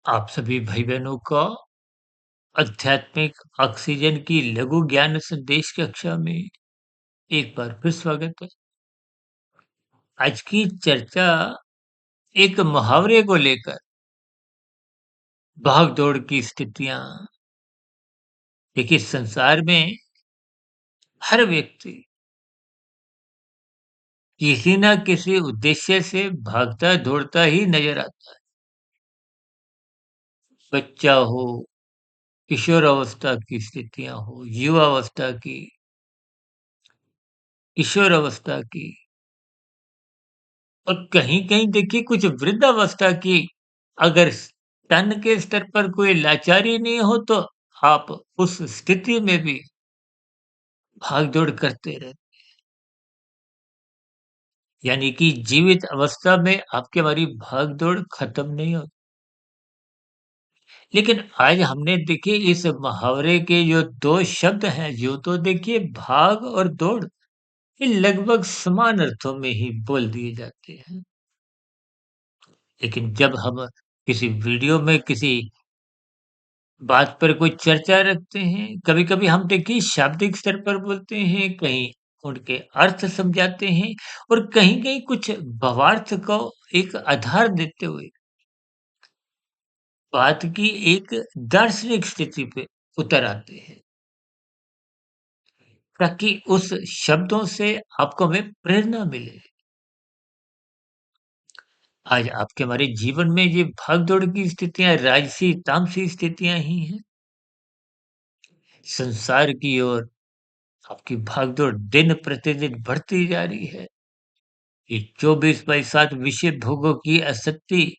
आप सभी भाई-बहनों का आध्यात्मिक ऑक्सीजन की लघु ज्ञान संदेश कक्षा में एक बार फिर स्वागत है। आज की चर्चा एक मुहावरे को लेकर भाग-दौड़ की स्थितियाँ। देखिए संसार में हर व्यक्ति किसी न किसी उद्देश्य से भागता-दौड़ता ही नज़र आता है। बच्चा हो, किशोरावस्था की स्थितियाँ हो, युवावस्था की, किशोरावस्था की और कहीं-कहीं देखिए कुछ वृद्धावस्था की अगर तन के स्तर पर कोई लाचारी नहीं हो तो आप उस स्थिति में भी भाग-दौड़ करते रहते। यानी कि जीवित अवस्था में आपकी हमारी भाग-दौड़ खत्म नहीं होती। लेकिन आज हमने देखिए इस मुहावरे के जो 2 शब्द हैं, यूँ तो देखिए भाग और दौड़, ये लगभग समान अर्थों में ही बोल दिए जाते हैं। लेकिन जब हम किसी वीडियो में किसी बात पर कोई चर्चा रखते हैं। कभी-कभी हम देखिए शाब्दिक स्तर पर बोलते हैं, कहीं उनके अर्थ समझाते हैं और कहीं-कहीं कुछ भावार्थ को एक आधार देते हुए बात की एक दार्शनिक स्थिति पे उतर आते हैं, ताकि उस शब्दों से आपको हमें प्रेरणा मिले। आज आपके हमारे जीवन में ये भाग-दौड़ की स्थितियाँ राजसी, तामसी स्थितियाँ ही हैं। संसार की ओर आपकी भाग-दौड़ दिन-प्रतिदिन बढ़ती जा रही है। ये 24/7 विषय भोगों की आसक्ति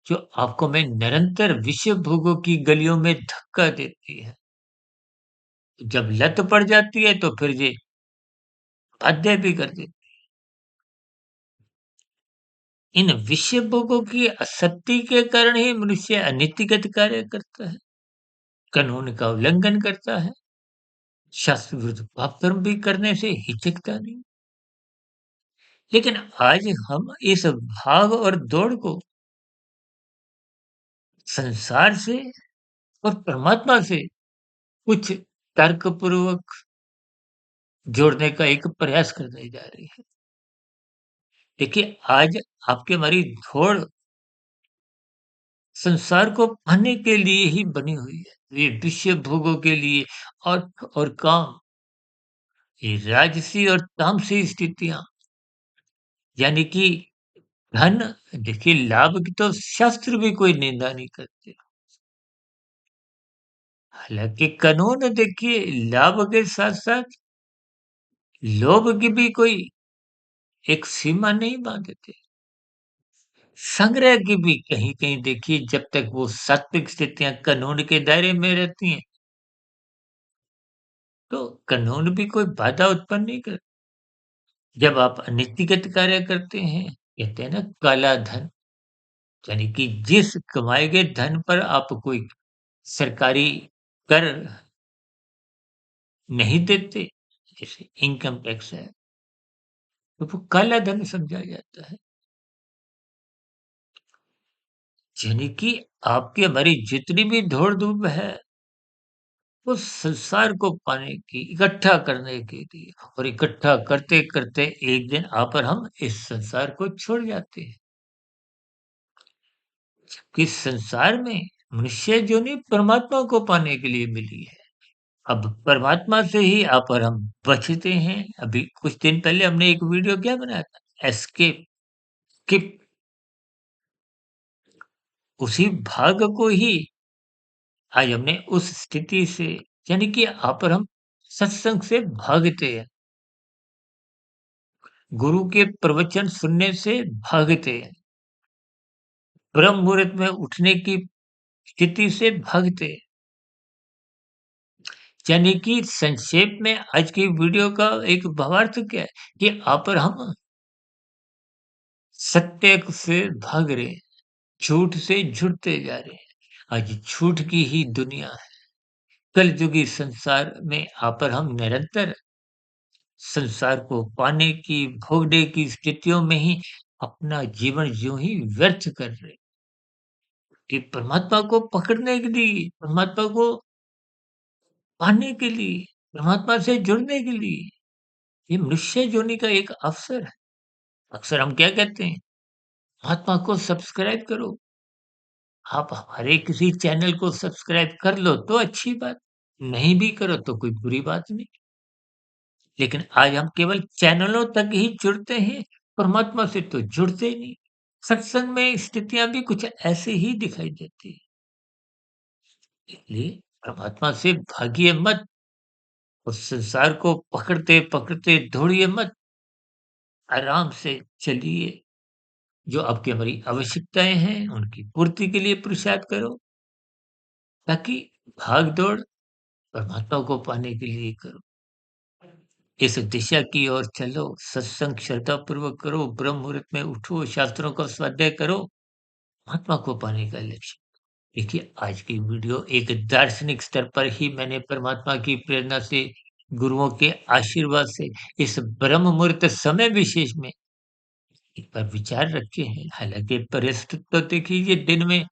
जो आपको में निरंतर विषय भोगों की गलियों में धक्का देती है। जब लत पड़ जाती है तो फिर ये बाध्य भी कर देती है। इन विषय भोगों की आसक्ति के कारण ही मनुष्य अनीतिगत कार्य करता है, कानून का उल्लंघन करता है, शास्त्र विरुद्ध पाप कर्म भी करने से हिचकता नहीं। लेकिन आज हम इस भाग और दौड़ को संसार से और परमात्मा से कुछ तर्कपूर्वक जोड़ने का एक प्रयास करने जा रही है। देखिए, आज आपकी हमारी दौड़ संसार को पाने के लिए ही बनी हुई है। ये विषय भोगों के लिए अर्थ और काम, ये राजसी और तामसी स्थितियाँ, यानी कि धन देखिए लाभ की तो शास्त्र भी कोई निंदा नहीं करते। हालाँकि कानून देखिए लाभ के साथ-साथ लोभ की भी कोई एक सीमा नहीं बाँधते। संग्रह की भी कहीं-कहीं देखिए जब तक वो सात्विक स्थितियाँ कानून के दायरे में रहती हैं, तो कानून भी कोई बाधा उत्पन्न नहीं कर जब आप नीतिगत कार्य करते हैं, कहते हैं ना काला धन, यानी कि जिस कमाए गए धन पर आप कोई सरकारी कर नहीं देते, जैसे इनकम टैक्स है, तो वो काला धन समझा जाता है। यानी कि आपकी हमारी जितनी भी दौड़-धूप है उस संसार को पाने की, इकट्ठा करने के लिए और इकट्ठा करते-करते एक दिन आकर हम इस संसार को छोड़ जाते हैं। कि संसार में मनुष्य जो नहीं परमात्मा को पाने के लिए मिली है। अब परमात्मा से ही आकर हम बचते हैं। अभी कुछ दिन पहले हमने एक वीडियो क्या बनाया था? एस्केप किप उसी भाग को ही आज हमने उस स्थिति से यानी कि यहाँ पर हम सत्संग से भागते हैं। गुरु के प्रवचन सुनने से भागते हैं। ब्रह्म मुहूर्त में उठने की स्थिति से भागते हैं। यानी कि संक्षेप में आज की वीडियो का एक भावार्थ क्या है कि यहाँ पर हम सत्य से भाग रहे हैं, झूठ से जुड़ते जा रहे हैं। आज झूठ की ही दुनिया है। कलयुगी संसार में यहाँ पर हम निरंतर संसार को पाने की, भोगने की स्थितियों में ही अपना जीवन यूँ ही व्यर्थ कर रहे हैं। कि परमात्मा को पकड़ने के लिए, परमात्मा को पाने के लिए, परमात्मा से जुड़ने के लिए, ये मनुष्य योनि का एक अवसर है। अक्सर हम क्या कहते हैं? महात्मा को सब्सक्राइब करो। आप हमारे किसी चैनल को सब्सक्राइब कर लो तो अच्छी बात, नहीं भी करो तो कोई बुरी बात नहीं। लेकिन आज हम केवल चैनलों तक ही जुड़ते हैं, परमात्मा से तो जुड़ते ही नहीं। सत्संग में स्थितियाँ भी कुछ ऐसे ही दिखाई देती हैं। इसलिए परमात्मा से भागिए मत और संसार को पकड़ते-पकड़ते दौड़िए मत, आराम से चलिए। जो आपकी हमारी आवश्यकताएँ हैं, उनकी पूर्ति के लिए पुरुषार्थ करो, ताकि भाग-दौड़ परमात्मा को पाने के लिए करो। इस दिशा की ओर चलो, सत्संग श्रद्धापूर्वक करो, ब्रह्म मुहूर्त में उठो, शास्त्रों का स्वाध्याय करो, महात्मा को पाने का लक्ष्य। देखिए, आज की वीडियो एक दार्शनिक स्तर पर ही मैंने परमात्मा की प्रेरणा से, गुरुओं के आशीर्वाद से, इस ब्रह्म मुहूर्त समय विशेष में एक बार विचार रखे हैं। हालाँकि परिस्थिति तो देखिए ये दिन में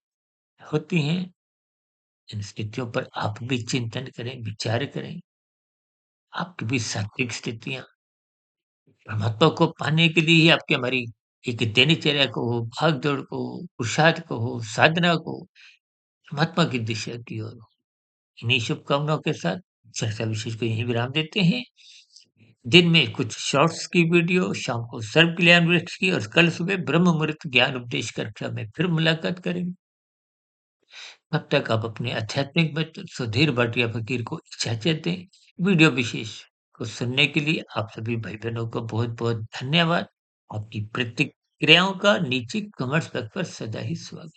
होती हैं, इन स्थितियों पर आप भी चिंतन करें, विचार करें। आपकी भी सात्विक स्थितियाँ परमात्मा को पाने के लिए ही आपकी हमारी एक दिनचर्या को हो, भाग-दौड़ को हो, पुरुषार्थ को हो, साधना को हो, परमात्मा की दिशा की ओर हो। इन्हीं शुभकामनाओं के साथ चर्चा विशेष को यहीं विराम देते हैं। दिन में कुछ शॉर्ट्स की वीडियो, शाम को सर्व कल्याण वृक्ष की और कल सुबह ब्रह्म मुहूर्त ज्ञान उपदेश कक्षा में फिर मुलाकात करेंगे। तब तक आप अपने आध्यात्मिक मित्र सुधीर भाटिया फकीर को इजाज़त दें। वीडियो विशेष को सुनने के लिए आप सभी भाई-बहनों को बहुत-बहुत धन्यवाद। आपकी प्रतिक्रियाओं का नीचे कमेंट्स बॉक्स पर सदा ही स्वागत।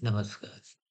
नमस्कार।